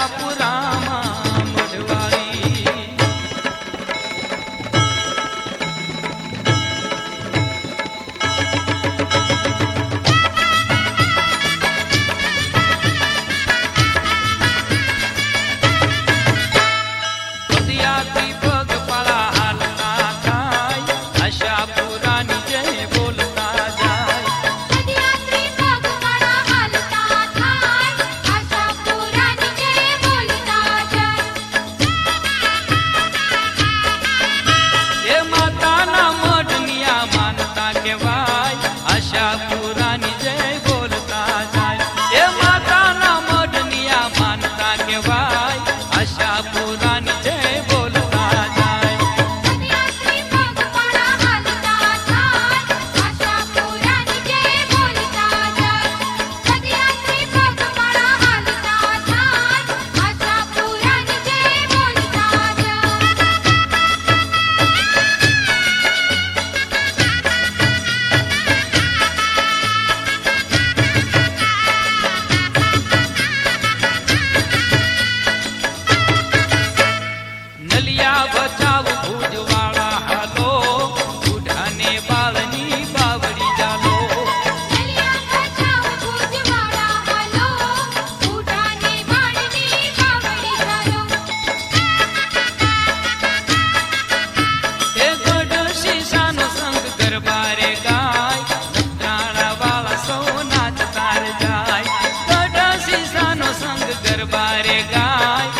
આશાપુરામાં મઢવાળી પદયાત્રી પગપાળા હાલતા થાય આશાપુરાની જય બોલતા જાય પદયાત્રી પગપાળા હાલતા થાય આશાપુરાની જય બોલતા જાય એ માતાના મઢનિયા માનતા કહેવાય આશાપુરાની જય બોલતા જાય એ માતાના મઢનિયા માનતા કહેવાય આશાપુરાની જય બોલતા જાય પદયાત્રી પગપાળા હાલતા થાય આશાપુરાની જય બોલતા જાય પદયાત્રી પગપાળા હાલતા થાય આશાપુરાની જય બોલતા નલિયા બચાવ ભુજવાળા હાલો બુઢાને બાળની બાવડી ચાલો નલિયા બચાવ ભુજવાળા હાલો બુઢાને બાળની બાવડી ચાલો એ ગઢ શીશાનો સંગ ગરબારે ગાય નખત્રાણા વાળા સૌ નાચતા રે જાય ગઢ શીશાનો સંગ ગરબારે ગાય